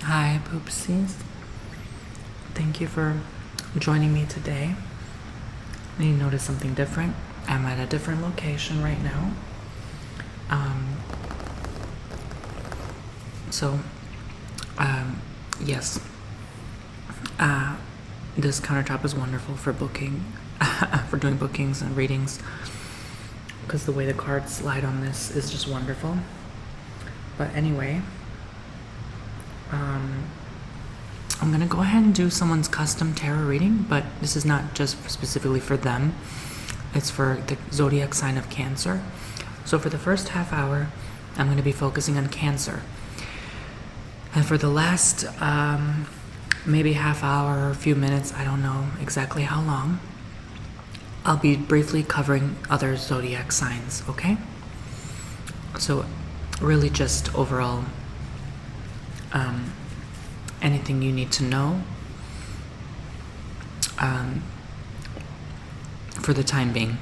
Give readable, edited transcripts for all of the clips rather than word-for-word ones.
Hi, Poopsies. Thank you for joining me today. You notice something different. I'm at a different location right now. Yes. This countertop is wonderful for booking, for doing bookings and readings, because the way the cards slide on this is just wonderful. But anyway, I'm gonna go ahead and do someone's custom tarot reading, but this is not just specifically for them. It's for the zodiac sign of Cancer. So for the first half hour, I'm going to be focusing on Cancer. And for the last maybe half hour or a few minutes, I don't know exactly how long, I'll be briefly covering other zodiac signs, okay? So really just overall anything you need to know for the time being,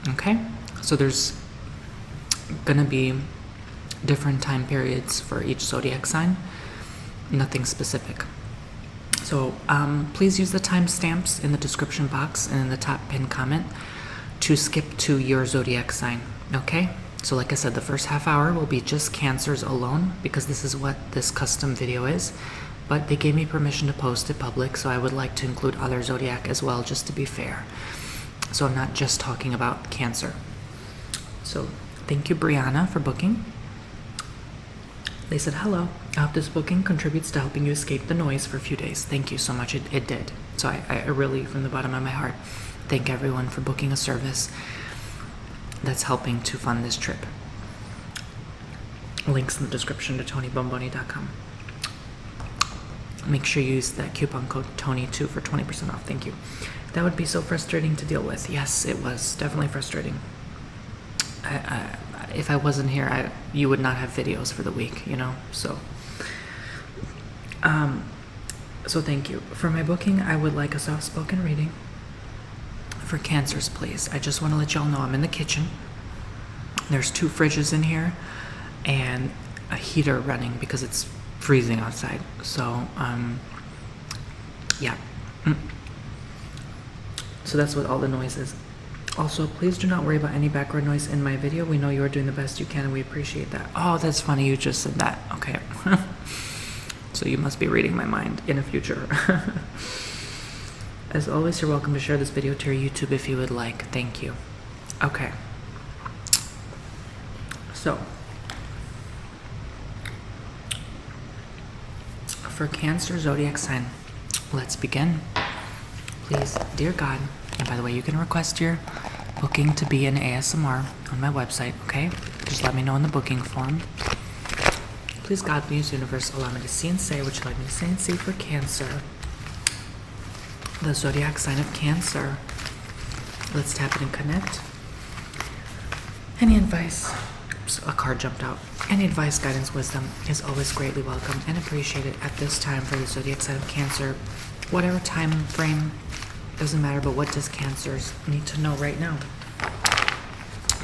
okay? So there's gonna be different time periods for each zodiac sign, nothing specific. So please use the timestamps in the description box and in the top pinned comment to skip to your zodiac sign, okay? So like I said, the first half hour will be just Cancers alone, because this is what this custom video is, but they gave me permission to post it public, so I would like to include other zodiac as well, just to be fair. So I'm not just talking about Cancer. So thank you, Brianna, for booking. They said, hello, I hope this booking contributes to helping you escape the noise for a few days. Thank you so much. It did. So I really, from the bottom of my heart, thank everyone for booking a service that's helping to fund this trip. Links in the description to TonyBomboni.com. Make sure you use that coupon code TONY2 for 20% off. Thank you. That would be so frustrating to deal with. Yes, it was definitely frustrating. If I wasn't here, you would not have videos for the week, you know? So thank you. For my booking, I would like a soft-spoken reading for Cancers, please. I just want to let y'all know I'm in the kitchen. There's 2 fridges in here and a heater running because it's freezing outside. So, yeah. So that's what all the noise is. Also, please do not worry about any background noise in my video. We know you are doing the best you can, and we appreciate that. Oh, that's funny. You just said that. Okay. So you must be reading my mind in the future. As always, you're welcome to share this video to your YouTube if you would like. Thank you. Okay. So, for Cancer zodiac sign, let's begin. Please, dear God, and by the way, you can request your booking to be in ASMR on my website, okay? Just let me know in the booking form. Please, God, please, universe, allow me to see and say what you'd like me to say and see for Cancer. The zodiac sign of Cancer. Let's tap it and connect. Any advice? Oops, a card jumped out. Any advice, guidance, wisdom is always greatly welcome and appreciated at this time for the zodiac sign of Cancer. Whatever time frame, doesn't matter, but what does Cancers need to know right now?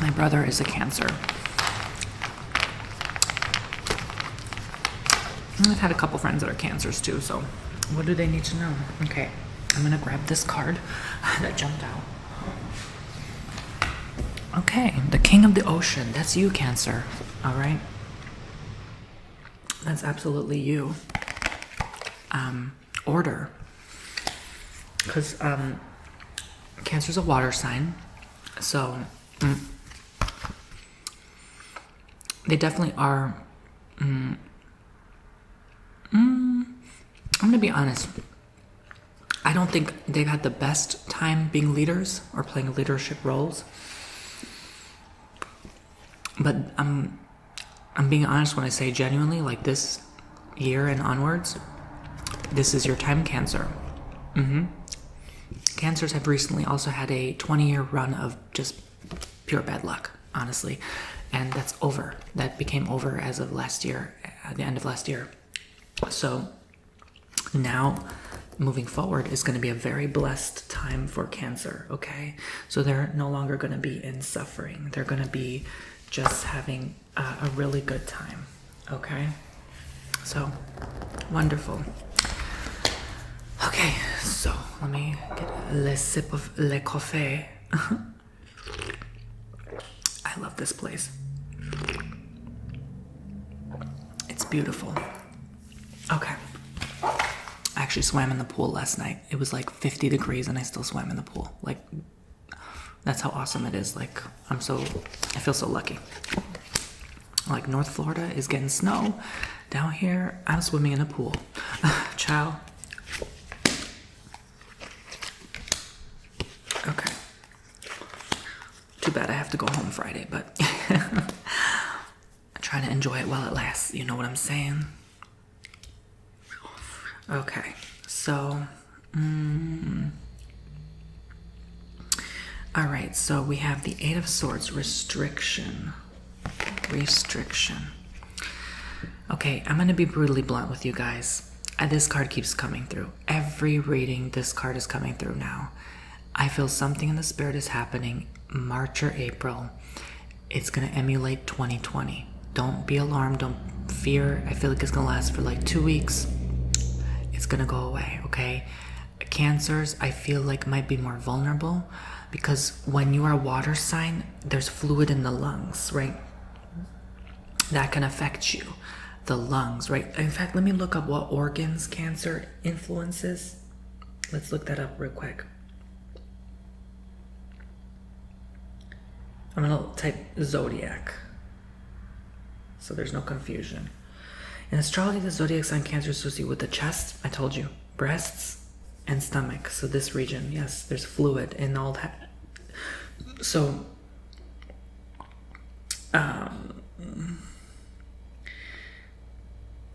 My brother is a Cancer. And I've had a couple friends that are Cancers too, so what do they need to know? Okay, I'm gonna grab this card that jumped out. Okay, the King of the Ocean. That's you, Cancer. All right. That's absolutely you. Order. Because Cancer's a water sign, so they definitely are. I'm gonna be honest. I don't think they've had the best time being leaders or playing leadership roles. But I'm being honest when I say genuinely, like this year and onwards, this is your time, Cancer. Cancers have recently also had a 20-year run of just pure bad luck, honestly. And that's over. That became over as of last year, at the end of last year. So now, moving forward, is going to be a very blessed time for Cancer, okay? So they're no longer going to be in suffering. They're going to be just having a really good time, okay? So Wonderful. Okay, so let me get a sip of le café. I love this place. It's beautiful. Okay. I actually swam in the pool last night. It was like 50 degrees and I still swam in the pool. Like, that's how awesome it is. Like, I feel so lucky. Like, North Florida is getting snow. Down here, I'm swimming in a pool. Ciao. Okay. Too bad I have to go home Friday, but I'm trying to enjoy it while it lasts. You know what I'm saying? Okay, so, all right, so we have the Eight of Swords, restriction. Okay, I'm going to be brutally blunt with you guys. This card keeps coming through. Every reading, this card is coming through now. I feel something in the spirit is happening March or April. It's going to emulate 2020. Don't be alarmed. Don't fear. I feel like it's going to last for like 2 weeks. It's going to go away, okay? Cancers, I feel like might be more vulnerable because when you are a water sign, there's fluid in the lungs, right? That can affect you. The lungs, right? In fact, let me look up what organs Cancer influences. Let's look that up real quick. I'm going to type Zodiac, so there's no confusion. In astrology, the Zodiac sign Cancer is associated with the chest, I told you, breasts, and stomach. So this region, yes, there's fluid in all that. So,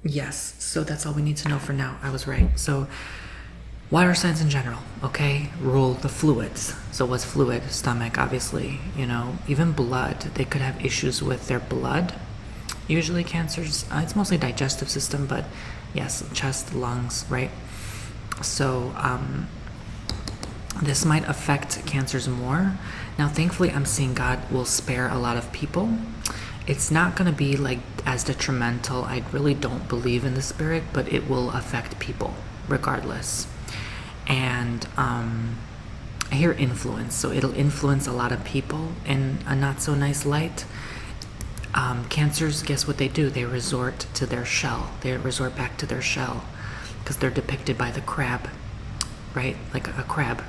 yes, so that's all we need to know for now. I was right. So, water signs in general, okay, rule the fluids. So what's fluid? Stomach, obviously, you know, even blood. They could have issues with their blood. Usually cancers, it's mostly digestive system, but yes, chest, lungs, right? So this might affect cancers more. Now, thankfully, I'm seeing God will spare a lot of people. It's not going to be like as detrimental. I really don't believe in the spirit, but it will affect people regardless. And I hear influence, so it'll influence a lot of people in a not so nice light. Cancers, guess what they do? They resort to their shell. They resort back to their shell because they're depicted by the crab, right? Like a crab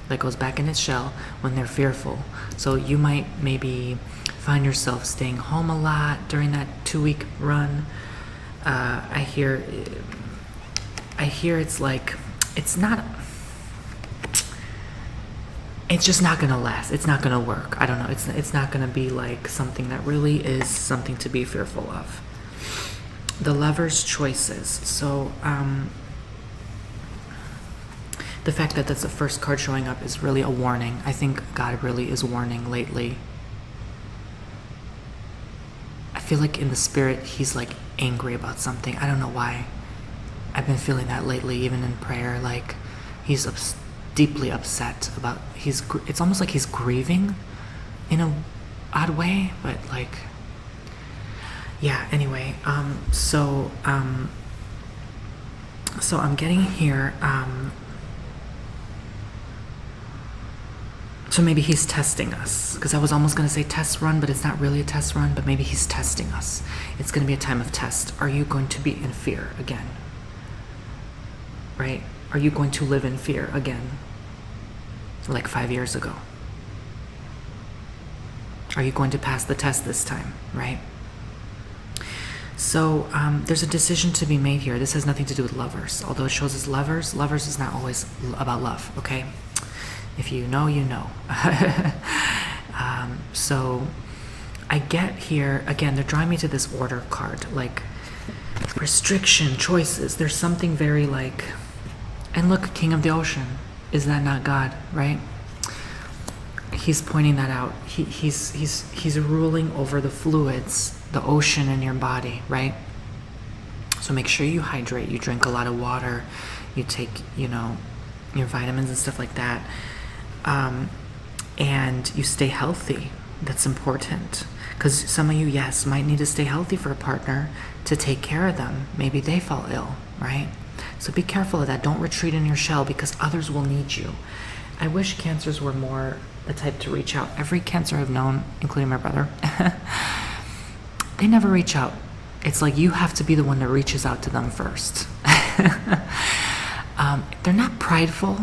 that goes back in its shell when they're fearful. So you might maybe find yourself staying home a lot during that 2-week run. I hear it's like, it's just not gonna last. It's not gonna work. I don't know. It's not gonna be like something that really is something to be fearful of. The Lover's choices. So the fact that that's the first card showing up is really a warning. I think God really is warning lately. I feel like in the spirit, he's like angry about something. I don't know why. I've been feeling that lately, even in prayer. Like he's deeply upset about, it's almost like he's grieving in a odd way, but like, yeah, anyway, so I'm getting here, so maybe he's testing us, because I was almost going to say test run, but it's not really a test run, but maybe he's testing us. It's going to be a time of test. Are you going to be in fear again? Right? Are you going to live in fear again? Like 5 years ago? Are you going to pass the test this time? Right? So there's a decision to be made here. This has nothing to do with lovers. Although it shows as lovers, lovers is not always about love, okay? If you know, you know. So I get here, again, they're drawing me to this order card, like restriction, choices. There's something very like, and look, King of the Ocean. Is that not God, right? He's pointing that out. He's ruling over the fluids, the ocean in your body, right? So make sure you hydrate. You drink a lot of water. You take, you know, your vitamins and stuff like that. And you stay healthy, that's important. Because some of you, yes, might need to stay healthy for a partner to take care of them. Maybe they fall ill, right? So be careful of that. Don't retreat in your shell because others will need you. I wish Cancers were more the type to reach out. Every Cancer I've known, including my brother, they never reach out. It's like you have to be the one that reaches out to them first. They're not prideful.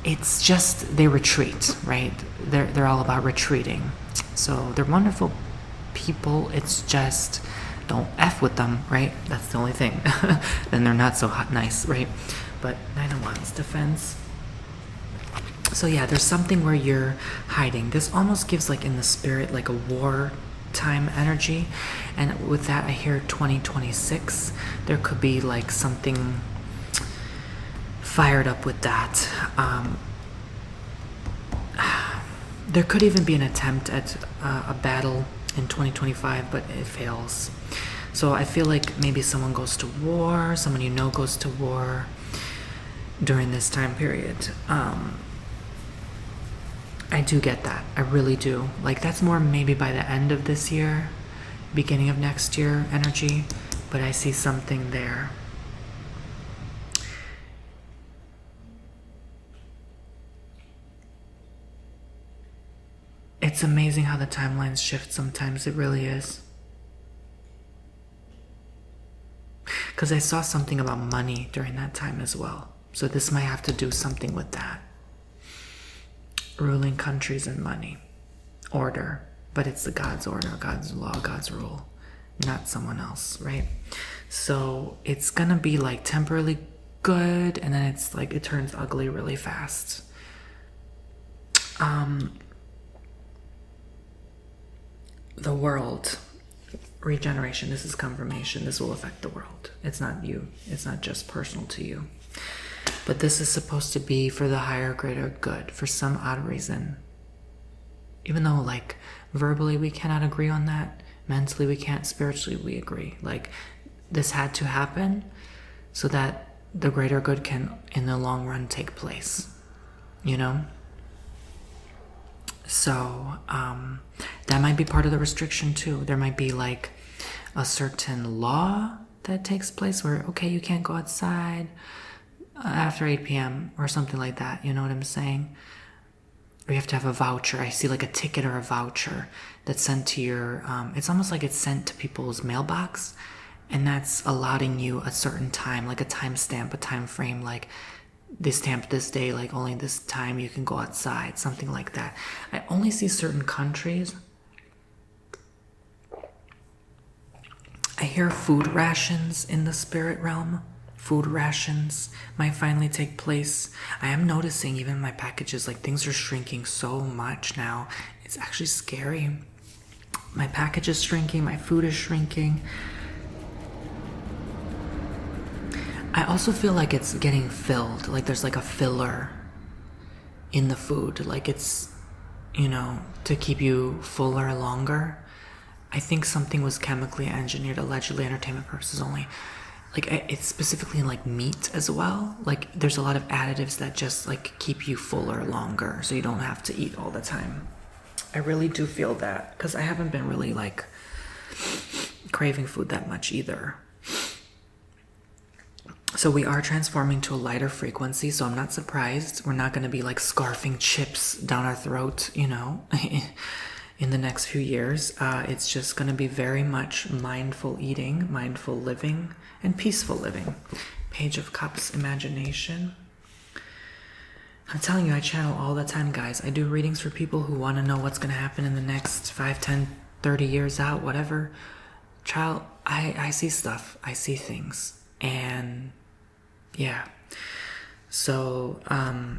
It's just they retreat, right? They're all about retreating. So they're wonderful people. It's just don't F with them, right? That's the only thing. Then they're not so hot, nice, right? But 9 of Wands, defense. So yeah, there's something where you're hiding. This almost gives, like, in the spirit, like a wartime energy. And with that, I hear 2026. There could be like something fired up with that. There could even be an attempt at a battle in 2025, but it fails. So I feel like maybe someone goes to war, someone you know goes to war during this time period. I do get that. I really do. Like, that's more maybe by the end of this year, beginning of next year energy, but I see something there. It's amazing how the timelines shift sometimes. It really is. Because I saw something about money during that time as well. So this might have to do something with that. Ruling countries and money. Order. But it's the God's order, God's law, God's rule. Not someone else, right? So it's going to be like temporarily good. And then it's like it turns ugly really fast. The world, regeneration, this is confirmation. This will affect the world. It's not you. It's not just personal to you. But this is supposed to be for the higher, greater good for some odd reason. Even though, like, verbally we cannot agree on that, mentally we can't, spiritually we agree. Like, this had to happen so that the greater good can, in the long run, take place. You know? So, that might be part of the restriction too. There might be like a certain law that takes place where, okay, you can't go outside after 8 p.m. or something like that. You know what I'm saying? Or you have to have a voucher. I see like a ticket or a voucher that's sent to your, it's almost like it's sent to people's mailbox, and that's allotting you a certain time, like a time stamp, a time frame, like they stamp this day, like only this time you can go outside, something like that. I only see certain countries. I hear food rations in the spirit realm. Food rations might finally take place. I am noticing even my packages, like things are shrinking so much now. It's actually scary. My package is shrinking, my food is shrinking. I also feel like it's getting filled, like there's like a filler in the food, like it's, you know, to keep you fuller longer. I think something was chemically engineered, allegedly entertainment purposes only. Like it's specifically in like meat as well. Like there's a lot of additives that just like keep you fuller longer so you don't have to eat all the time. I really do feel that because I haven't been really like craving food that much either. So we are transforming to a lighter frequency, so I'm not surprised. We're not going to be like scarfing chips down our throat, you know, in the next few years. It's just going to be very much mindful eating, mindful living, and peaceful living. Page of Cups, imagination. I'm telling you, I channel all the time, guys. I do readings for people who want to know what's going to happen in the next 5, 10, 30 years out, whatever. Child, I see stuff. I see things. And yeah, so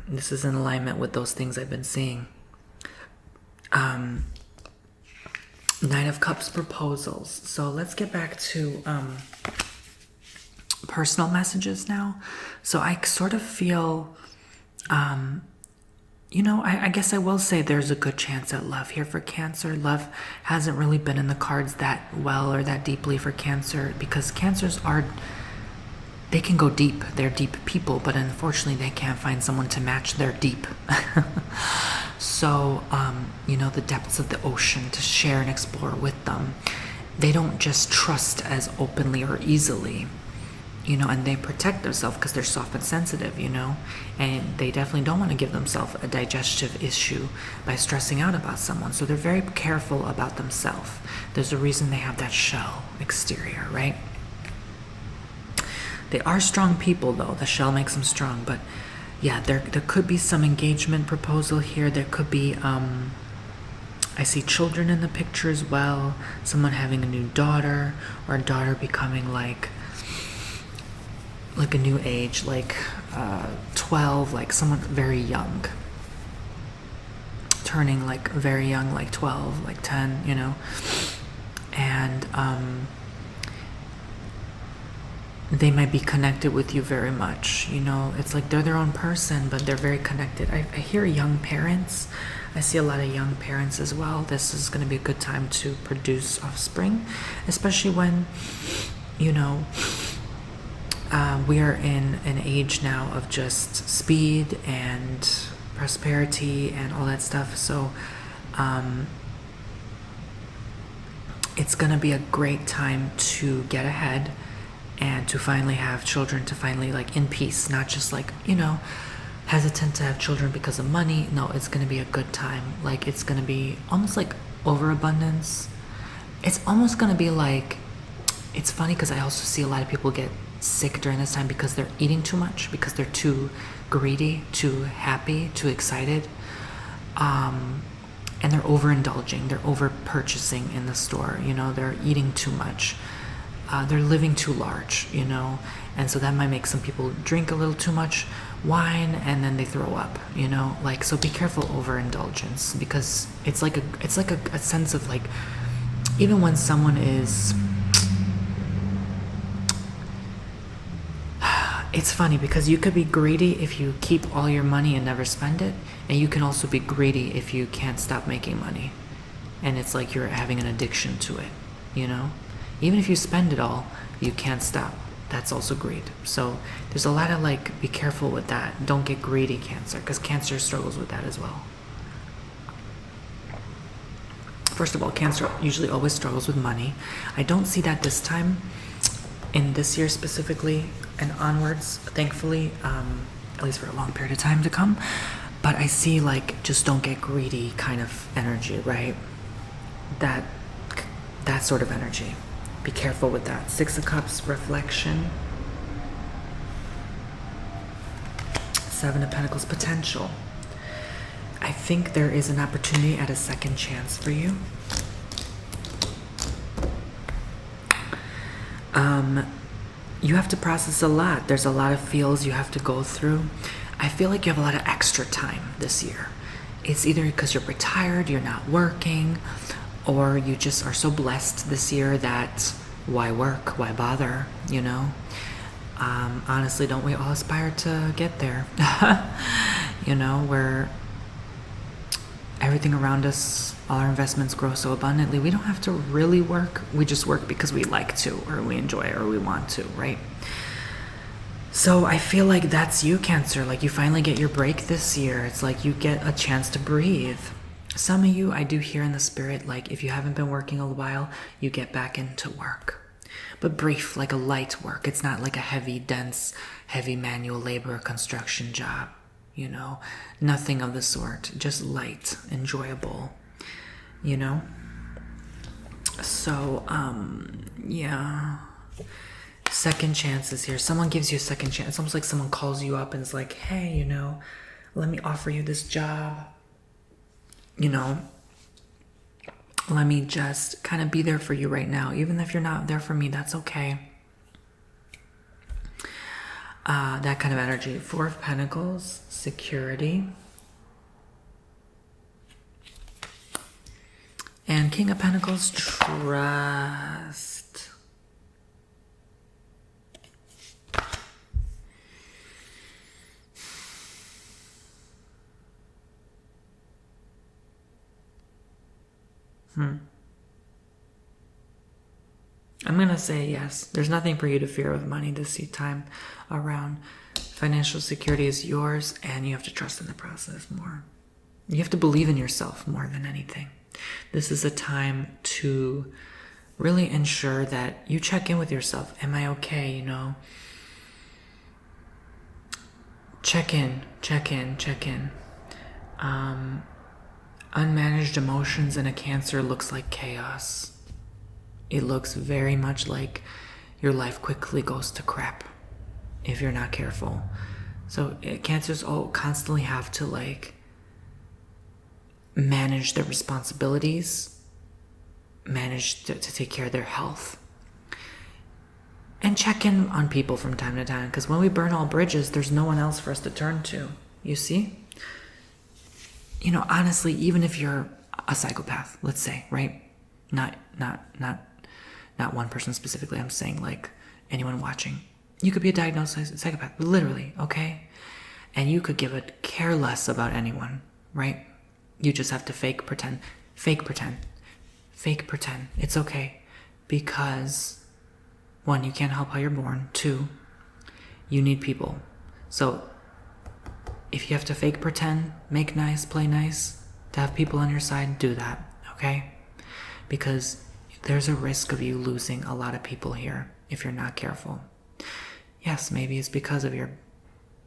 this is in alignment with those things I've been seeing. Knight of Cups, proposals. So let's get back to personal messages now. So I sort of feel, you know, I guess I will say there's a good chance at love here for Cancer. Love hasn't really been in the cards that well or that deeply for Cancer because Cancers are... They can go deep. They're deep people, but unfortunately they can't find someone to match their deep. So, you know, the depths of the ocean to share and explore with them. They don't just trust as openly or easily, you know, and they protect themselves because they're soft and sensitive, you know, and they definitely don't want to give themselves a digestive issue by stressing out about someone. So they're very careful about themselves. There's a reason they have that shell exterior, right? They are strong people, though. The shell makes them strong. But yeah, there could be some engagement proposal here. There could be, I see children in the picture as well. Someone having a new daughter, or a daughter becoming like a new age, like 12, like someone very young. Turning like very young, like 12, like 10, you know. And they might be connected with you very much, you know. It's like they're their own person, but they're very connected. I hear young parents. I see a lot of young parents as well. This is going to be a good time to produce offspring, especially when, you know, we are in an age now of just speed and prosperity and all that stuff. So it's going to be a great time to get ahead and to finally have children, to finally, like, in peace, not just like, you know, hesitant to have children because of money. No, it's going to be a good time. Like, it's going to be almost like overabundance. It's almost going to be like, it's funny because I also see a lot of people get sick during this time because they're eating too much, because they're too greedy, too happy, too excited. And they're overindulging, they're over purchasing in the store, you know, they're eating too much. They're living too large, you know, and so that might make some people drink a little too much wine and then they throw up, you know, like, so be careful overindulgence, because it's like a sense of, like, even when someone is, it's funny because you could be greedy if you keep all your money and never spend it, and you can also be greedy if you can't stop making money, and it's like you're having an addiction to it, you know. Even if you spend it all, you can't stop. That's also greed. So there's a lot of, like, be careful with that. Don't get greedy, Cancer, because Cancer struggles with that as well. First of all, Cancer usually always struggles with money. I don't see that this time, in this year specifically and onwards, thankfully, at least for a long period of time to come. But I see, like, just don't get greedy kind of energy, right? That sort of energy. Be careful with that. Six of Cups, reflection. Seven of Pentacles, potential. I think there is an opportunity at a second chance for you. You have to process a lot. There's a lot of feels you have to go through. I feel like you have a lot of extra time this year. It's either because you're retired, you're not working, or you just are so blessed this year that why work, why bother, you know? Honestly, don't we all aspire to get there? You know, where everything around us, all our investments grow so abundantly, we don't have to really work. We just work because we like to, or we enjoy, or we want to, right? So I feel like that's you, Cancer. Like, you finally get your break this year. It's like you get a chance to breathe. Some of you, I do hear in the spirit, like, if you haven't been working a while, you get back into work. But brief, like a light work. It's not like a heavy, dense, heavy manual labor construction job, you know? Nothing of the sort. Just light, enjoyable, you know? So, yeah. Second chances here. Someone gives you a second chance. It's almost like someone calls you up and is like, hey, you know, let me offer you this job. You know, let me just kind of be there for you right now. Even if you're not there for me, that's okay. That kind of energy. Four of Pentacles, security. And King of Pentacles, trust. I'm going to say yes. There's nothing for you to fear with money this time around. Financial security is yours, and you have to trust in the process more. You have to believe in yourself more than anything. This is a time to really ensure that you check in with yourself. Am I okay? You know, check in. Unmanaged emotions in a Cancer looks like chaos. It looks very much like your life quickly goes to crap if you're not careful. So Cancers all constantly have to like manage their responsibilities, manage to take care of their health, and check in on people from time to time, because when we burn all bridges, there's no one else for us to turn to. You see? You know, honestly, even if you're a psychopath, let's say, right? Not one person specifically. I'm saying like anyone watching. You could be a diagnosed psychopath, literally, okay? And you could give a care less about anyone, right? You just have to fake pretend. It's okay. Because 1, you can't help how you're born. 2, you need people. So if you have to fake pretend, make nice, play nice, to have people on your side, do that, okay? Because there's a risk of you losing a lot of people here if you're not careful. Yes, maybe it's because of your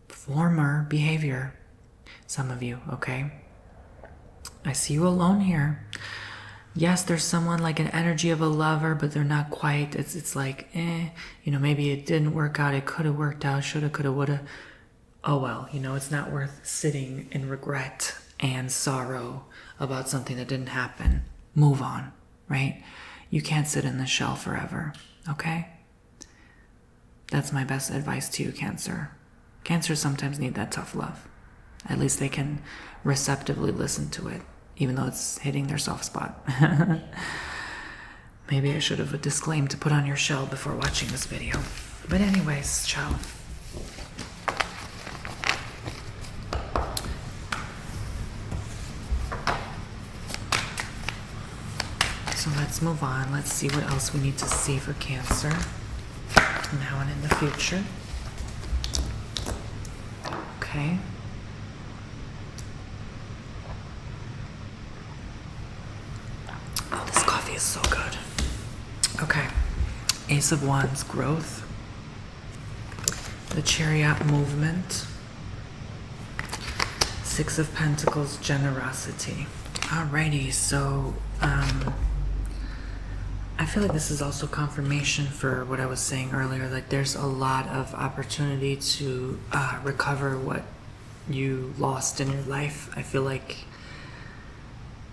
former behavior, some of you, okay? I see you alone here. Yes, there's someone like an energy of a lover, but they're not quite. It's like, you know, maybe it didn't work out. It could have worked out. Shoulda, coulda, woulda. Oh well, you know, it's not worth sitting in regret and sorrow about something that didn't happen. Move on, right? You can't sit in the shell forever, okay? That's my best advice to you, Cancer. Cancers sometimes need that tough love. At least they can receptively listen to it, even though it's hitting their soft spot. Maybe I should have disclaimed to put on your shell before watching this video. But anyways, ciao. So let's move on. Let's see what else we need to see for Cancer now and in the future. Okay. Oh, this coffee is so good. Okay. Ace of Wands, growth. The Chariot, movement. 6 of Pentacles, generosity. Alrighty, so I feel like this is also confirmation for what I was saying earlier. Like there's a lot of opportunity to recover what you lost in your life. I feel like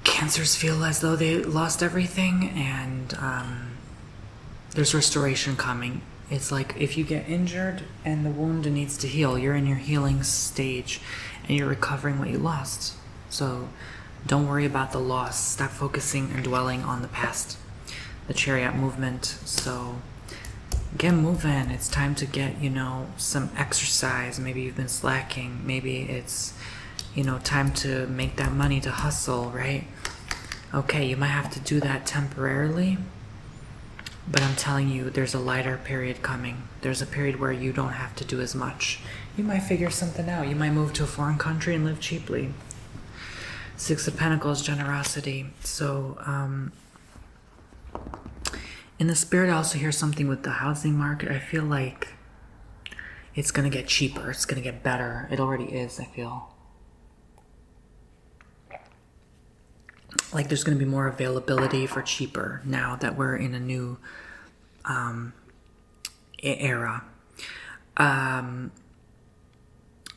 Cancers feel as though they lost everything, and there's restoration coming. It's like if you get injured and the wound needs to heal, you're in your healing stage and you're recovering what you lost. So don't worry about the loss. Stop focusing and dwelling on the past. The Chariot, movement. So get moving. It's time to get, you know, some exercise. Maybe you've been slacking. Maybe it's, you know, time to make that money, to hustle, right? Okay, you might have to do that temporarily, but I'm telling you, there's a lighter period coming. There's a period where you don't have to do as much. You might figure something out. You might move to a foreign country and live cheaply. 6 of Pentacles, generosity. So, in the spirit, I also hear something with the housing market. I feel like it's going to get cheaper. It's going to get better. It already is, I feel. Like there's going to be more availability for cheaper now that we're in a new era.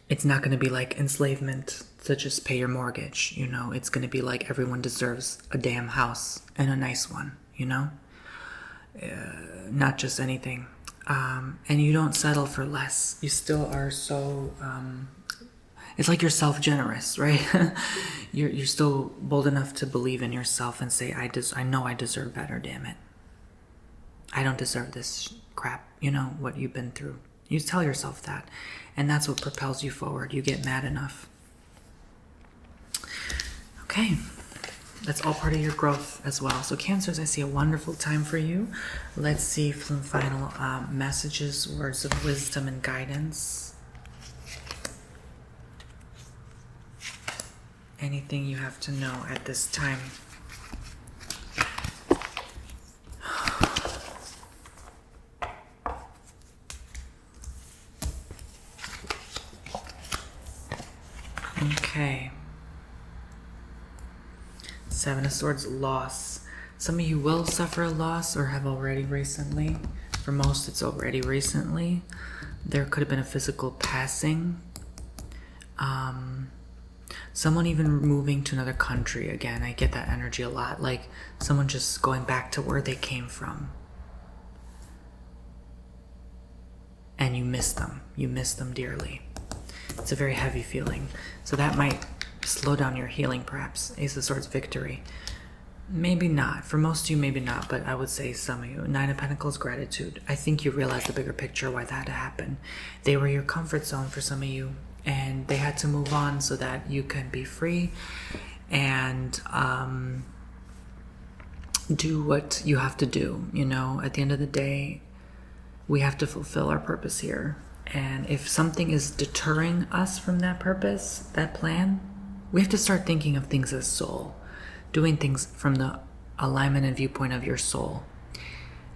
It's not going to be like enslavement to just pay your mortgage, you know. It's going to be like everyone deserves a damn house, and a nice one, you know. Not just anything. And you don't settle for less. You still are so... it's like you're self-generous, right? you're still bold enough to believe in yourself and say, I know I deserve better, damn it. I don't deserve this crap, you know, what you've been through. You tell yourself that. And that's what propels you forward. You get mad enough. Okay. That's all part of your growth as well. So Cancers, I see a wonderful time for you. Let's see some final messages, words of wisdom and guidance. Anything you have to know at this time? Okay. Seven of Swords, loss. Some of you will suffer a loss or have already recently. For most, it's already recently. There could have been a physical passing. Someone even moving to another country again. I get that energy a lot. Like someone just going back to where they came from. And you miss them. You miss them dearly. It's a very heavy feeling. So that might slow down your healing, perhaps. Ace of Swords, victory. Maybe not. For most of you, maybe not. But I would say some of you. Nine of Pentacles, gratitude. I think you realize the bigger picture why that happened. They were your comfort zone for some of you. And they had to move on so that you can be free and do what you have to do. You know, at the end of the day, we have to fulfill our purpose here. And if something is deterring us from that purpose, that plan, we have to start thinking of things as soul, doing things from the alignment and viewpoint of your soul,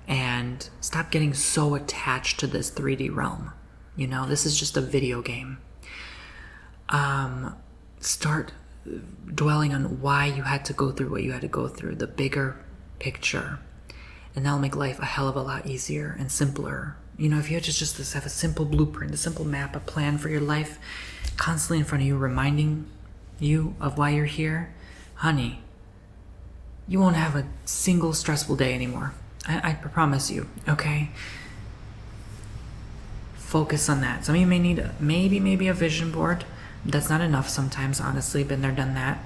and stop getting so attached to this 3D realm. You know, this is just a video game. Start dwelling on why you had to go through what you had to go through, the bigger picture, and that'll make life a hell of a lot easier and simpler. You know, if you had just have a simple blueprint, a simple map, a plan for your life constantly in front of you, reminding you of why you're here, honey, you won't have a single stressful day anymore. I promise you, okay? Focus on that. Some of you may need maybe a vision board. That's not enough sometimes, honestly. Been there, done that.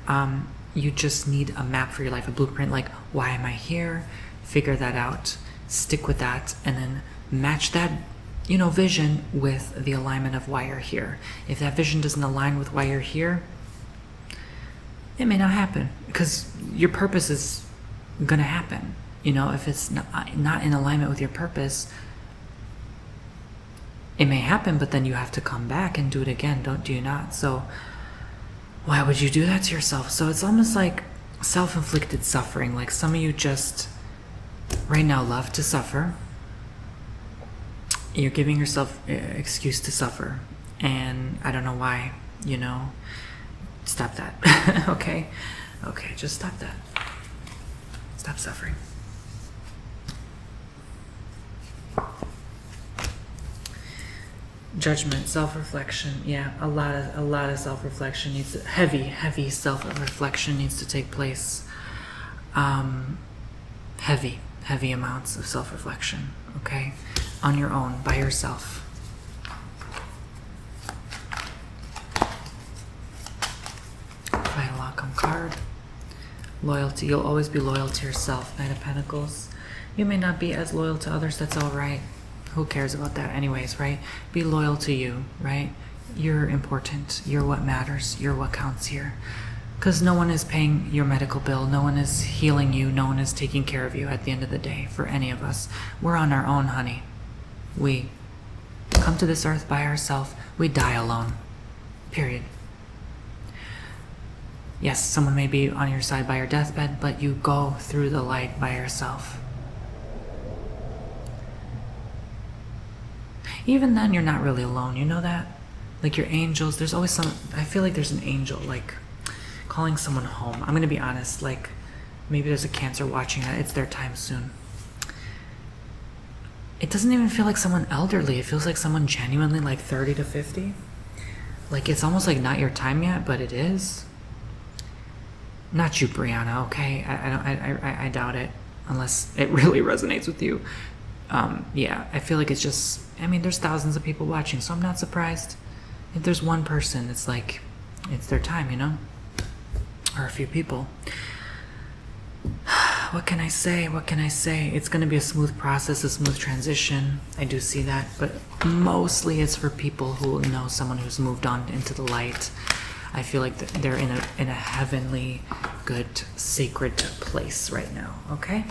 You just need a map for your life, a blueprint, like, why am I here? Figure that out. Stick with that, and then match that, you know, vision with the alignment of why you're here. If that vision doesn't align with why you're here, it may not happen, because your purpose is gonna happen. You know, if it's not in alignment with your purpose, it may happen, but then you have to come back and do it again, do you not? So why would you do that to yourself? So it's almost like self-inflicted suffering. Like some of you just right now love to suffer. You're giving yourself an excuse to suffer, and I don't know why. You know, stop that. Okay, just stop that. Stop suffering. Judgment, self-reflection. Yeah, a lot of self-reflection needs to, heavy self-reflection needs to take place. Heavy amounts of self-reflection. Okay, on your own, by yourself. Final outcome card. Loyalty. You'll always be loyal to yourself. Knight of Pentacles. You may not be as loyal to others. That's all right. Who cares about that anyways, right? Be loyal to you, right? You're important. You're what matters. You're what counts here. Because no one is paying your medical bill. No one is healing you. No one is taking care of you at the end of the day for any of us. We're on our own, honey. We come to this earth by ourselves. We die alone. Period. Yes, someone may be on your side by your deathbed, but you go through the light by yourself. Even then, you're not really alone. You know that? Like your angels, there's always some, I feel like there's an angel, like calling someone home. I'm going to be honest, like maybe there's a Cancer watching that. It's their time soon. It doesn't even feel like someone elderly. It feels like someone genuinely like 30 to 50. Like it's almost like not your time yet, but it is. Not you, Brianna, okay? I doubt it, unless it really resonates with you. Yeah, I feel like it's just, I mean, there's thousands of people watching, so I'm not surprised. If there's one person, it's like, it's their time, you know? Or a few people. What can I say? What can I say? It's going to be a smooth process, a smooth transition. I do see that, but mostly it's for people who know someone who's moved on into the light. I feel like they're in a heavenly, good, sacred place right now, okay?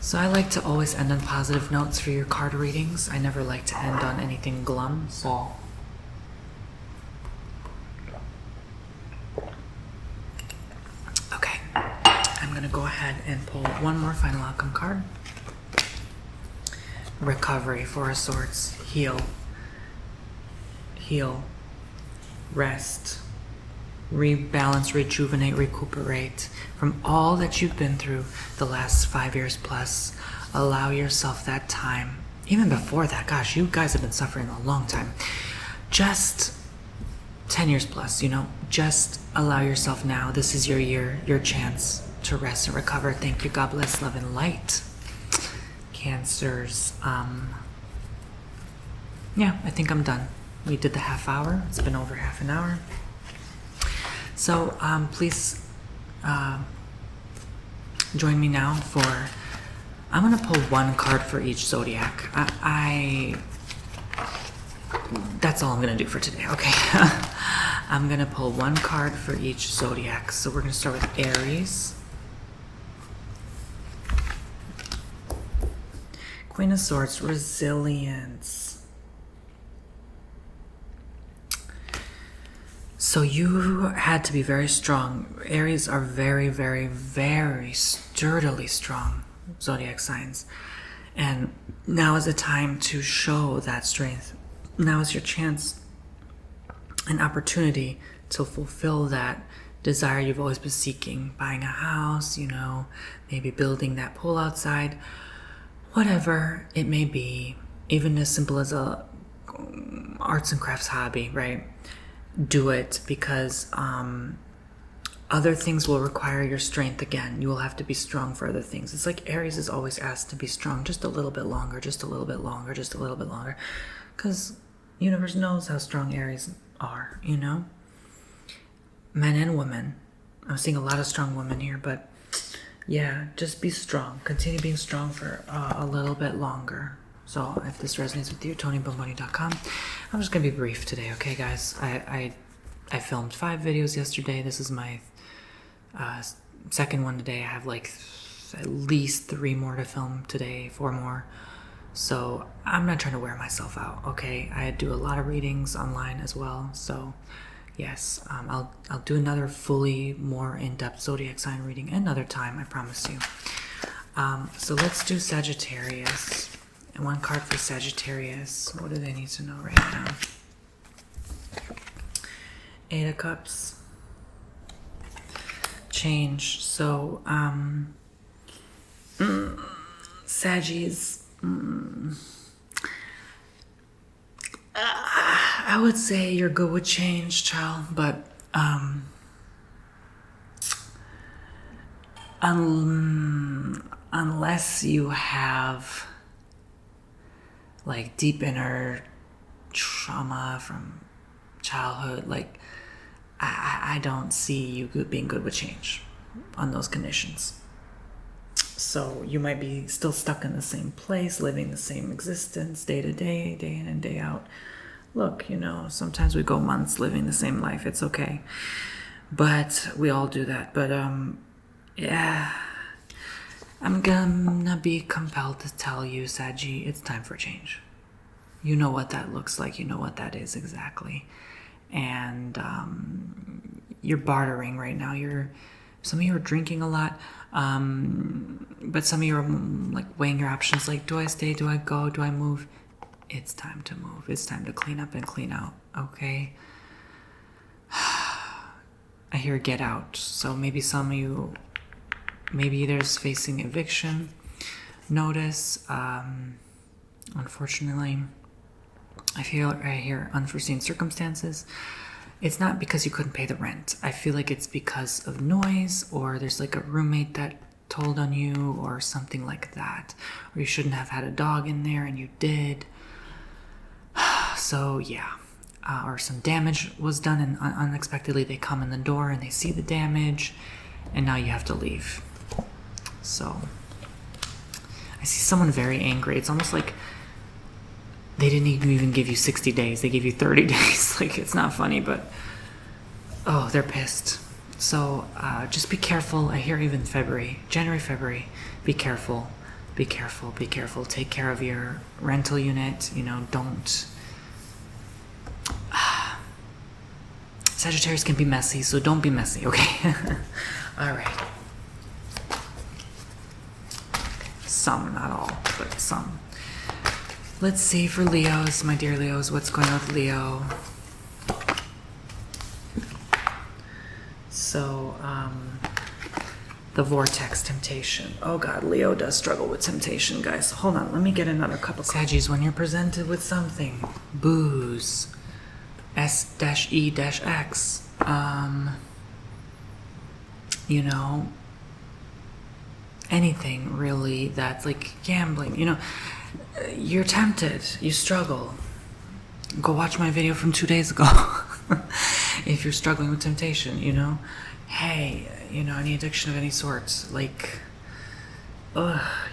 So I like to always end on positive notes for your card readings. I never like to end on anything glum, so ahead and pull one more final outcome card. Recovery, Four of Swords. Heal. Heal. Rest. Rebalance, rejuvenate, recuperate from all that you've been through the last 5 years plus. Allow yourself that time. Even before that, gosh, you guys have been suffering a long time. Just 10 years plus, you know, just allow yourself now. This is your year, your chance to rest and recover. Thank you. God bless, love, and light. Cancers. Yeah, I think I'm done. We did the half hour. It's been over half an hour. So please join me now for, I'm going to pull one card for each zodiac. That's all I'm going to do for today, okay? I'm going to pull one card for each zodiac. So we're going to start with Aries. Queen of Swords, resilience. So you had to be very strong. Aries are very, very, very sturdily strong zodiac signs. And now is the time to show that strength. Now is your chance, an opportunity to fulfill that desire you've always been seeking. Buying a house, you know, maybe building that pool outside. Whatever it may be, even as simple as a arts and crafts hobby, right? Do it, because other things will require your strength again. You will have to be strong for other things. It's like Aries is always asked to be strong just a little bit longer, just a little bit longer, just a little bit longer. Because universe knows how strong Aries are, you know? Men and women. I'm seeing a lot of strong women here, but yeah, just be strong. Continue being strong for a little bit longer. So if this resonates with you, TonyBomboni.com. I'm just going to be brief today, okay, guys? I filmed 5 videos yesterday. This is my second one today. I have like at least 3 more to film today, 4 more. So I'm not trying to wear myself out, okay? I do a lot of readings online as well. So yes, I'll do another fully more in-depth zodiac sign reading another time, I promise you. So let's do Sagittarius. And one card for Sagittarius. What do they need to know right now? 8 of Cups. Change. So, Saggies. I would say you're good with change, child, but unless you have like deep inner trauma from childhood, like I don't see you being good with change on those conditions. So you might be still stuck in the same place, living the same existence day to day, day in and day out. Look, you know, sometimes we go months living the same life. It's okay. But we all do that. But yeah, I'm gonna be compelled to tell you, Saggy, it's time for change. You know what that looks like. You know what that is exactly. And you're bartering right now. Some of you are drinking a lot, but some of you are like weighing your options. Like, do I stay? Do I go? Do I move? It's time to move. It's time to clean up and clean out. Okay. I hear get out. So maybe some of you, maybe there's facing eviction notice. Unfortunately, I hear unforeseen circumstances. It's not because you couldn't pay the rent. I feel like it's because of noise, or there's like a roommate that told on you or something like that. Or you shouldn't have had a dog in there and you did. So yeah. Or some damage was done and unexpectedly they come in the door and they see the damage and now you have to leave. So I see someone very angry. It's almost like they didn't even give you 60 days. They gave you 30 days. Like, it's not funny, but oh, they're pissed. So just be careful. I hear even January, February, be careful. Be careful, be careful. Take care of your rental unit. You know, don't. Sagittarius can be messy, so don't be messy, okay? All right. Some, not all, but some. Let's see for Leos, my dear Leos, what's going on with Leo? So, the vortex temptation. Oh God, Leo does struggle with temptation, guys. Hold on, let me get another cup of coffee. Saggies, when you're presented with something, booze, S-E-X, you know, anything really that's like gambling, you know, you're tempted, you struggle. Go watch my video from 2 days ago. If you're struggling with temptation, you know, hey, you know, any addiction of any sort, like,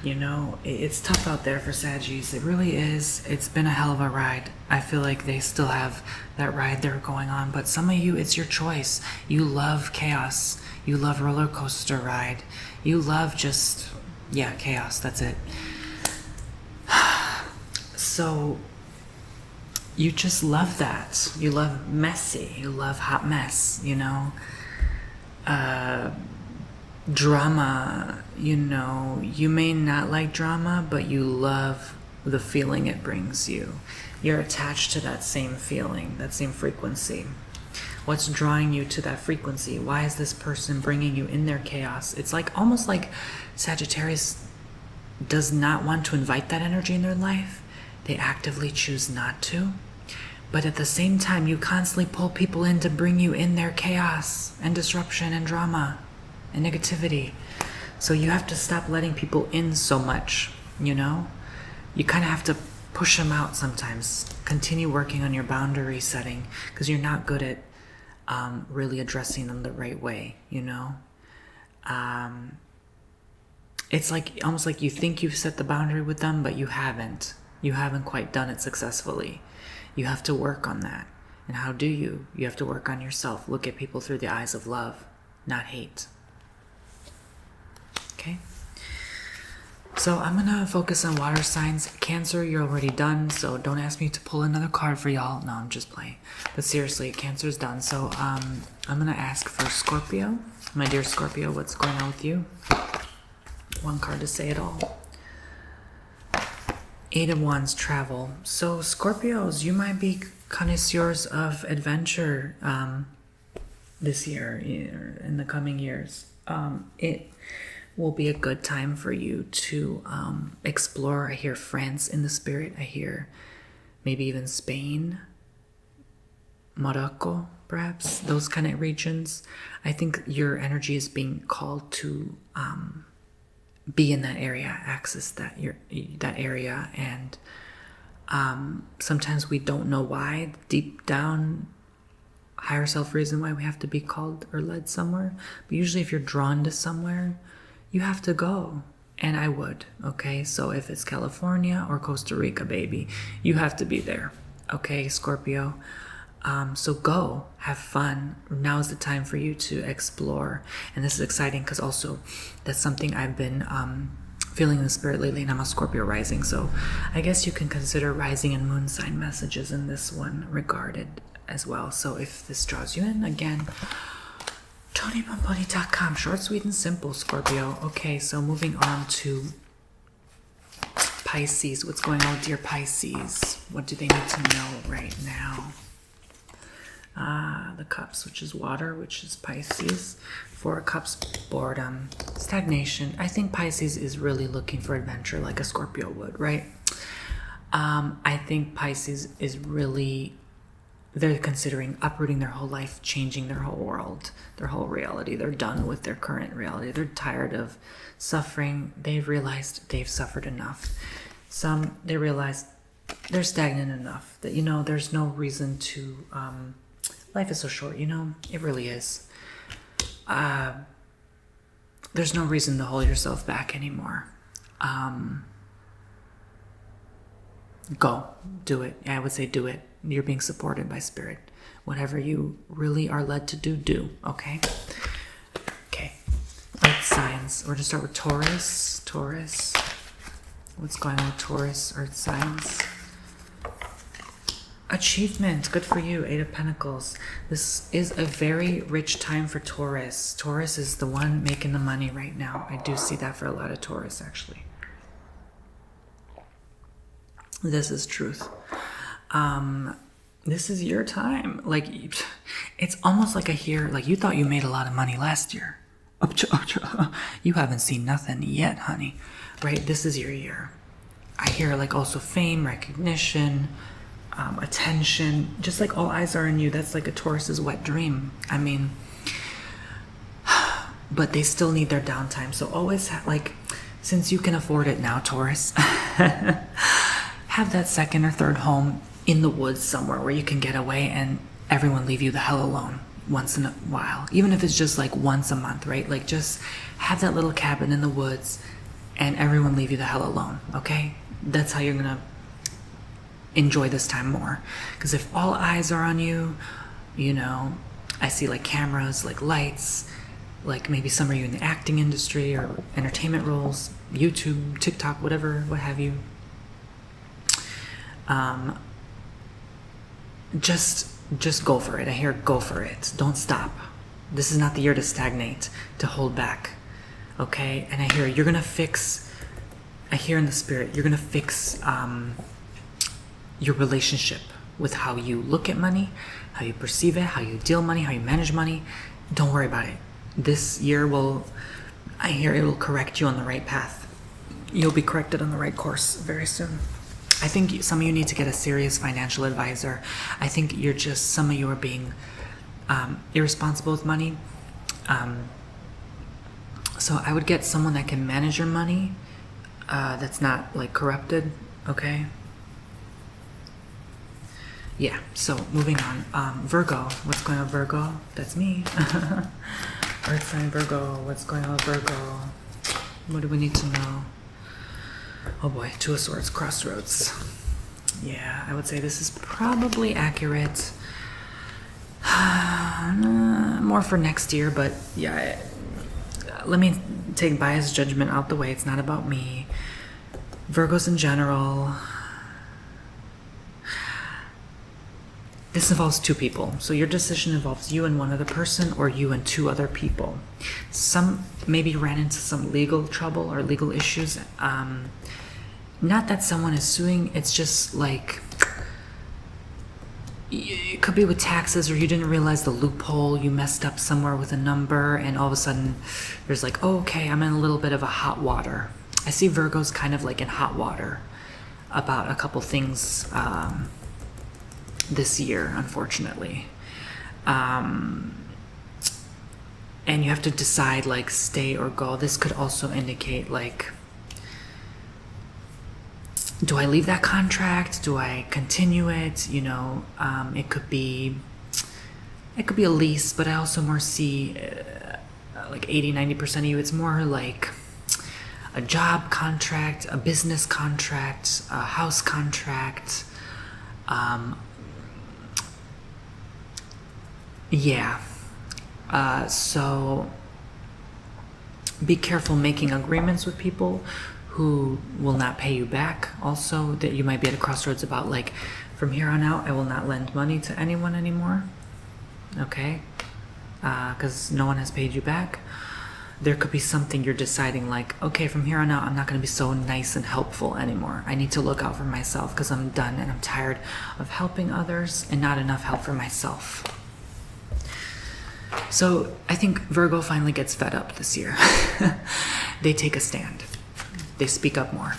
you know, it's tough out there for Saggies. It really is. It's been a hell of a ride. I feel like they still have that ride they're going on, but some of you, it's your choice. You love chaos. You love roller coaster ride. You love just, yeah, chaos. That's it. So you just love that. You love messy. You love hot mess, you know. Drama, you know. You may not like drama, but you love the feeling it brings you. You're attached to that same feeling, that same frequency. What's drawing you to that frequency? Why is this person bringing you in their chaos? It's like almost like Sagittarius does not want to invite that energy in their life. They actively choose not to. But at the same time, you constantly pull people in to bring you in their chaos and disruption and drama and negativity. So you have to stop letting people in so much, you know? You kind of have to push them out sometimes. Continue working on your boundary setting because you're not good at really addressing them the right way, you know? It's like almost like you think you've set the boundary with them, but you haven't. You haven't quite done it successfully. You have to work on that. And how do you? You have to work on yourself. Look at people through the eyes of love, not hate. Okay? So I'm going to focus on water signs. Cancer, you're already done, so don't ask me to pull another card for y'all. No, I'm just playing. But seriously, Cancer's done. So I'm going to ask for Scorpio. My dear Scorpio, what's going on with you? One card to say it all. 8 of Wands, travel. So Scorpios, you might be connoisseurs of adventure this year, in the coming years. It will be a good time for you to explore. I hear France in the spirit. I hear maybe even Spain, Morocco, perhaps, those kind of regions. I think your energy is being called to be in that area, access that area, and sometimes we don't know why. Deep down, higher self reason why we have to be called or led somewhere. But usually, if you're drawn to somewhere, you have to go. And I would. Okay, so if it's California or Costa Rica, baby, you have to be there. Okay, Scorpio. So go, have fun. Now is the time for you to explore. And this is exciting because also that's something I've been feeling in the spirit lately, and I'm a Scorpio rising. So I guess you can consider rising and moon sign messages in this one regarded as well. So if this draws you in, again, TonyBomboni.com. Short, sweet, and simple, Scorpio. Okay, so moving on to Pisces. What's going on with dear Pisces? What do they need to know right now? The Cups, which is water, which is Pisces. 4 of Cups, boredom, stagnation. I think Pisces is really looking for adventure like a Scorpio would, right? I think Pisces is really, they're considering uprooting their whole life, changing their whole world, their whole reality. They're done with their current reality. They're tired of suffering. They've realized they've suffered enough. Some, they realize they're stagnant enough that, you know, there's no reason to, life is so short, you know, it really is. There's no reason to hold yourself back anymore. Go, do it. I would say do it. You're being supported by spirit. Whatever you really are led to do, do. Okay? Okay. Earth signs. We're going to start with Taurus. Taurus. What's going on with Taurus? Earth signs. Achievement. Good for you. 8 of Pentacles. This is a very rich time for Taurus. Taurus is the one making the money right now. I do see that for a lot of Taurus, actually. This is truth. This is your time. Like, it's almost like I hear, like, you thought you made a lot of money last year. You haven't seen nothing yet, honey. Right? This is your year. I hear, like, also fame, recognition, attention. Just like all eyes are on you. That's like a Taurus's wet dream. I mean, but they still need their downtime. So always, like, since you can afford it now, Taurus, have that second or third home in the woods somewhere where you can get away and everyone leave you the hell alone once in a while. Even if it's just like once a month, right? Like, just have that little cabin in the woods and everyone leave you the hell alone, okay? That's how you're gonna enjoy this time more. Because if all eyes are on you, you know, I see like cameras, like lights, like maybe some of you in the acting industry or entertainment roles, YouTube, TikTok, whatever, what have you. Just go for it. I hear go for it. Don't stop. This is not the year to stagnate, to hold back. Okay? And I hear you're gonna fix, I hear in the spirit, you're gonna fix your relationship with how you look at money, how you perceive it, how you deal money, how you manage money. Don't worry about it. This year I hear it will correct you on the right path. You'll be corrected on the right course very soon. I think some of you need to get a serious financial advisor. I think some of you are being irresponsible with money. So I would get someone that can manage your money, that's not like corrupted, okay? Yeah, so moving on. Virgo, what's going on, Virgo? That's me. Earth sign Virgo, what's going on, Virgo? What do we need to know? Oh boy, Two of Swords, crossroads. Yeah, I would say this is probably accurate. More for next year, but yeah, let me take biased judgment out the way. It's not about me. Virgos in general. This involves two people. So your decision involves you and one other person, or you and two other people. Some maybe ran into some legal trouble or legal issues. Not that someone is suing, it's just like, it could be with taxes, or you didn't realize the loophole, you messed up somewhere with a number, and all of a sudden there's like, oh, okay, I'm in a little bit of a hot water. I see Virgos kind of like in hot water about a couple things this year, unfortunately. And you have to decide, like, stay or go. This could also indicate, like, do I leave that contract? Do I continue it? You know, it could be a lease, but I also more see like 80-90% of you, it's more like a job contract, a business contract, a house contract. Yeah. So be careful making agreements with people who will not pay you back. Also, that you might be at a crossroads about, like, from here on out, I will not lend money to anyone anymore. Okay? Because no one has paid you back. There could be something you're deciding, like, okay, from here on out, I'm not going to be so nice and helpful anymore. I need to look out for myself because I'm done and I'm tired of helping others and not enough help for myself. So I think Virgo finally gets fed up this year. They take a stand. They speak up more.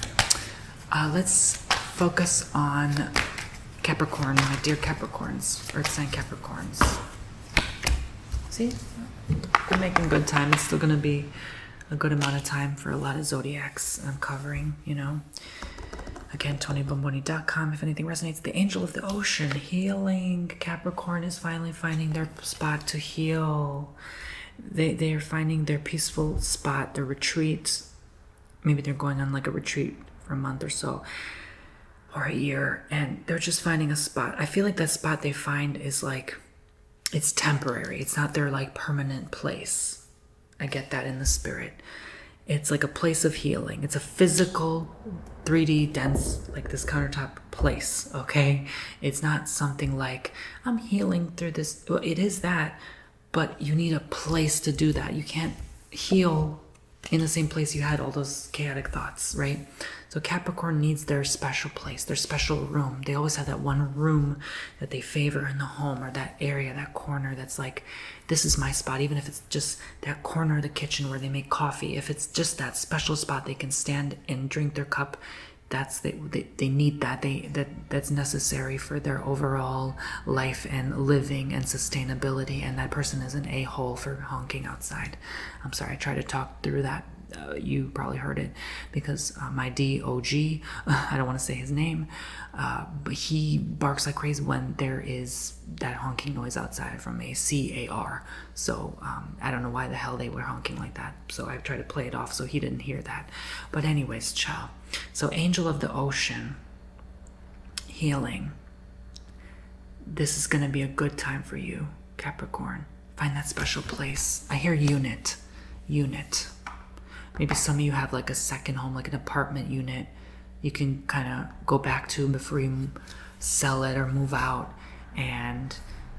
Let's focus on Capricorn, my dear Capricorns, Earth sign Capricorns. See, we're making good time. It's still going to be a good amount of time for a lot of zodiacs I'm covering, you know. Again, TonyBomboni.com. If anything resonates, the angel of the ocean, healing. Capricorn is finally finding their spot to heal. They are finding their peaceful spot, their retreat. Maybe they're going on like a retreat for a month or so, or a year, and they're just finding a spot. I feel like that spot they find is like, it's temporary. It's not their like permanent place. I get that in the spirit. It's like a place of healing. It's a physical, 3D, dense, like this countertop place, okay? It's not something like, I'm healing through this. Well, it is that, but you need a place to do that. You can't heal in the same place you had all those chaotic thoughts, right? So Capricorn needs their special place, their special room. They always have that one room that they favor in the home, or that area, that corner that's like, this is my spot. Even if it's just that corner of the kitchen where they make coffee, if it's just that special spot they can stand and drink their cup, they need that. That's necessary for their overall life and living and sustainability. And that person is an a-hole for honking outside. I'm sorry, I tried to talk through that. You probably heard it because my DOG, I don't want to say his name, but he barks like crazy when there is that honking noise outside from a CAR. So I don't know why the hell they were honking like that. So I tried to play it off so he didn't hear that. But anyways, ciao. So Angel of the Ocean, healing. This is going to be a good time for you, Capricorn. Find that special place. I hear unit. Maybe some of you have like a second home, like an apartment unit you can kind of go back to before you sell it or move out. And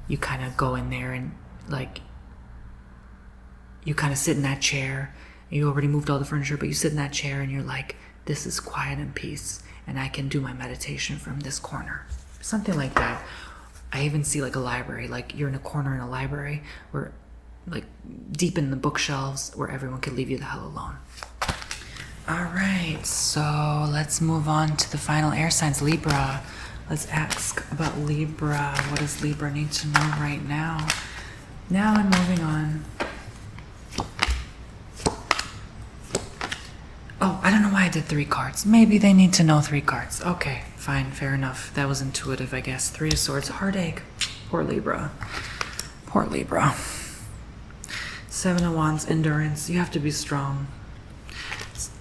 you kind of go in there and like, you kind of sit in that chair. You already moved all the furniture, but you sit in that chair and you're like, this is quiet and peace, and I can do my meditation from this corner. Something like that. I even see like a library, like you're in a corner in a library where, like deep in the bookshelves, where everyone could leave you the hell alone. All right, so let's move on to the final air signs, Libra. Let's ask about Libra. What does Libra need to know right now? Now I'm moving on. Oh, I don't know why I did 3 cards. Maybe they need to know 3 cards. Okay, fine, fair enough. That was intuitive, I guess. 3 of Swords, heartache. Poor Libra. Poor Libra. 7 of Wands, endurance. You have to be strong.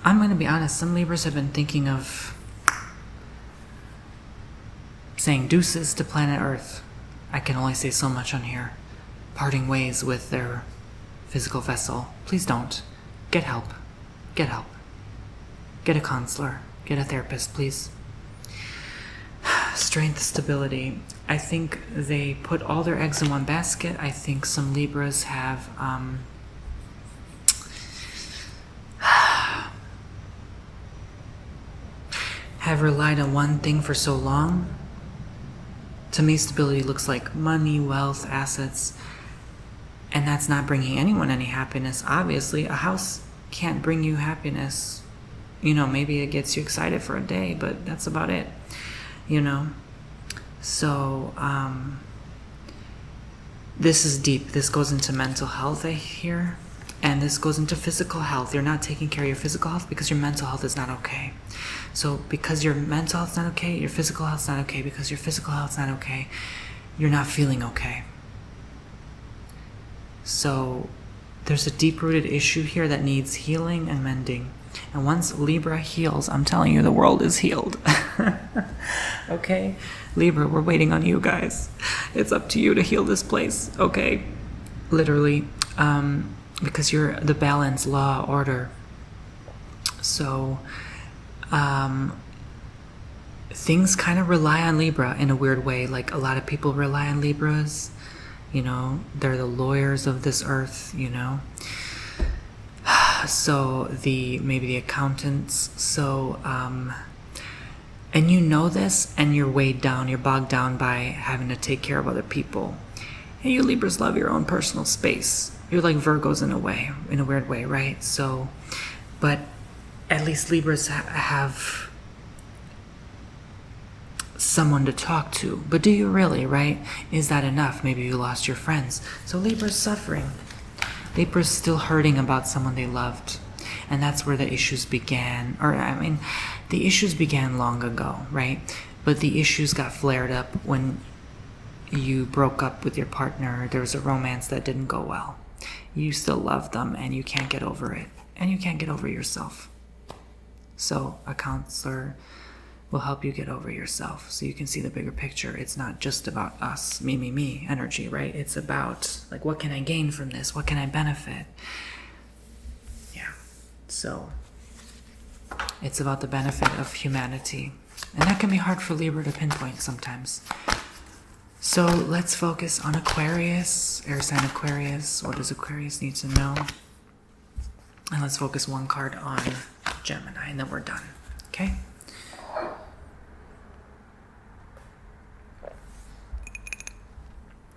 I'm going to be honest. Some Libras have been thinking of saying deuces to planet Earth. I can only say so much on here. Parting ways with their physical vessel. Please don't. Get help. Get help. Get a counselor. Get a therapist, please. Strength, stability. I think they put all their eggs in one basket. I think some Libras have relied on one thing for so long. To me, stability looks like money, wealth, assets, and that's not bringing anyone any happiness. Obviously, a house can't bring you happiness. You know, maybe it gets you excited for a day, but that's about it, you know? So, this is deep. This goes into mental health, I hear, and this goes into physical health. You're not taking care of your physical health because your mental health is not okay. So, because your mental health's not okay, your physical health's not okay. Because your physical health's not okay, you're not feeling okay. So, there's a deep-rooted issue here that needs healing and mending. And once Libra heals, I'm telling you, the world is healed. Okay? Libra, we're waiting on you guys. It's up to you to heal this place, okay? Literally. Because you're the balance, law, order. So, things kind of rely on Libra in a weird way. Like, a lot of people rely on Libras. You know, they're the lawyers of this earth, you know? So maybe the accountants. So, and you know this, and you're weighed down, you're bogged down by having to take care of other people. And you Libras love your own personal space. You're like Virgos in a way, in a weird way, right? So, but at least Libras have someone to talk to. But do you really, right? Is that enough? Maybe you lost your friends. So Libra's suffering. Libra's still hurting about someone they loved. And that's where the issues began. Or, I mean, the issues began long ago, right? But the issues got flared up when you broke up with your partner. There was a romance that didn't go well. You still love them, and you can't get over it. And you can't get over yourself. So a counselor will help you get over yourself so you can see the bigger picture. It's not just about us, me energy, right? It's about, like, what can I gain from this? What can I benefit? Yeah. So it's about the benefit of humanity. And that can be hard for Libra to pinpoint sometimes. So let's focus on Aquarius, air sign Aquarius. What does Aquarius need to know? And let's focus one card on Gemini, and then we're done. Okay. Okay?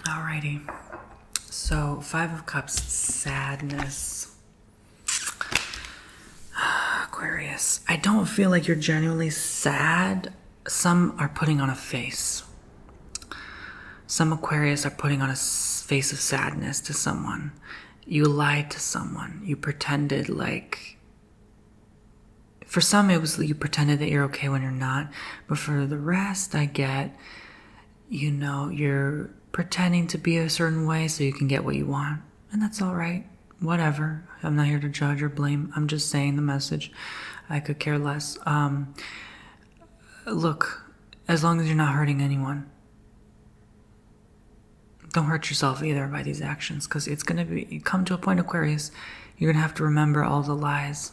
Alrighty. So, Five of Cups, sadness. Aquarius. I don't feel like you're genuinely sad. Some are putting on a face. Some Aquarius are putting on a face of sadness to someone. You lied to someone. You pretended like... For some, it was you pretended that you're okay when you're not. But for the rest, I get, you know, you're pretending to be a certain way so you can get what you want. And that's all right. Whatever. I'm not here to judge or blame. I'm just saying the message. I could care less. Look, as long as you're not hurting anyone, don't hurt yourself either by these actions, because it's going to be, come to a point, Aquarius, you're going to have to remember all the lies.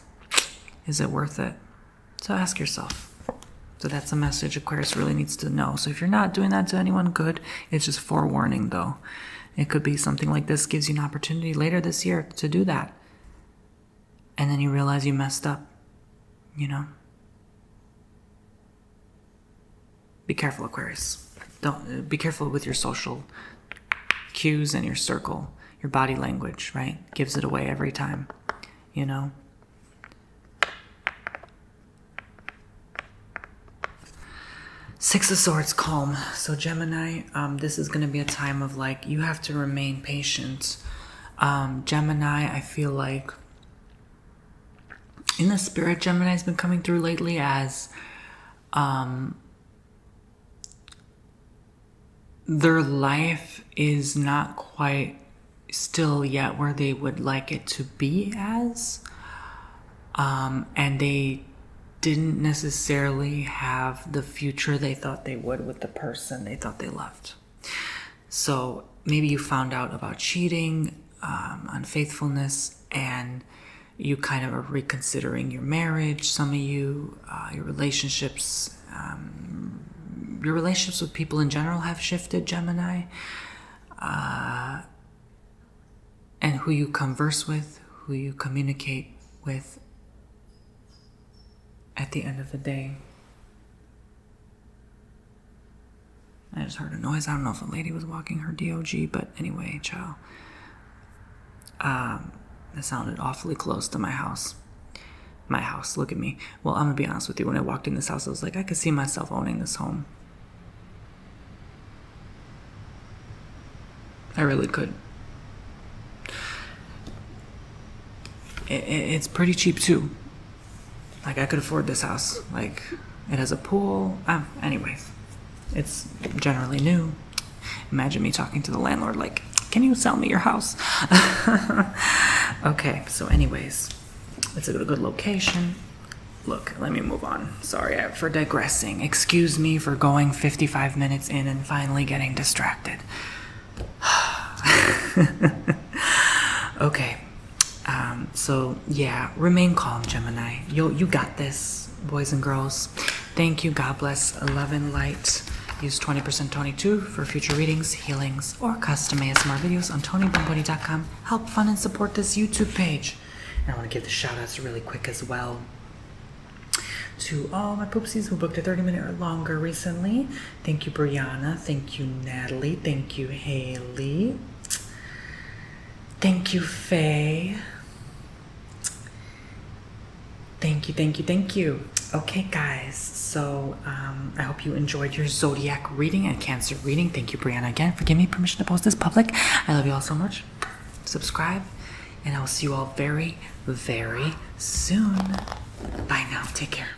Is it worth it? So ask yourself. So that's a message Aquarius really needs to know. So if you're not doing that to anyone, good. It's just forewarning, though. It could be something like this gives you an opportunity later this year to do that. And then you realize you messed up, you know? Be careful, Aquarius. Don't be careful with your social cues and your circle. Your body language, right? Gives it away every time, you know? Six of Swords, calm. So Gemini, this is going to be a time of like, you have to remain patient. Gemini, I feel like in the spirit, Gemini's been coming through lately as their life is not quite still yet where they would like it to be as. And they didn't necessarily have the future they thought they would with the person they thought they loved. So maybe you found out about cheating, unfaithfulness, and you kind of are reconsidering your marriage. Some of you, your relationships with people in general have shifted, Gemini. And who you converse with, who you communicate with at the end of the day. I just heard a noise. I don't know if a lady was walking her dog, but anyway, ciao. That sounded awfully close to my house. My house, look at me. Well, I'm gonna be honest with you. When I walked in this house, I was like, I could see myself owning this home. I really could. It's pretty cheap too. Like, I could afford this house. Like, it has a pool. Anyways, it's generally new. Imagine me talking to the landlord like, can you sell me your house? Okay, so anyways, it's a good location. Look, let me move on. Sorry for digressing. Excuse me for going 55 minutes in and finally getting distracted. Okay. So yeah, remain calm, Gemini. You got this, boys and girls. Thank you. God bless. 11 light. Use 20% Tony2 for future readings, healings, or custom ASMR videos on TonyBomboni.com. Help fund and support this YouTube page. And I want to give the shout outs really quick as well to all my poopsies who booked a 30-minute or longer recently. Thank you, Brianna. Thank you, Natalie. Thank you, Haley. Thank you, Faye. Thank you. Okay, guys. So I hope you enjoyed your Zodiac reading and Cancer reading. Thank you, Brianna, again, for giving me permission to post this public. I love you all so much. Subscribe, and I will see you all very, very soon. Bye now. Take care.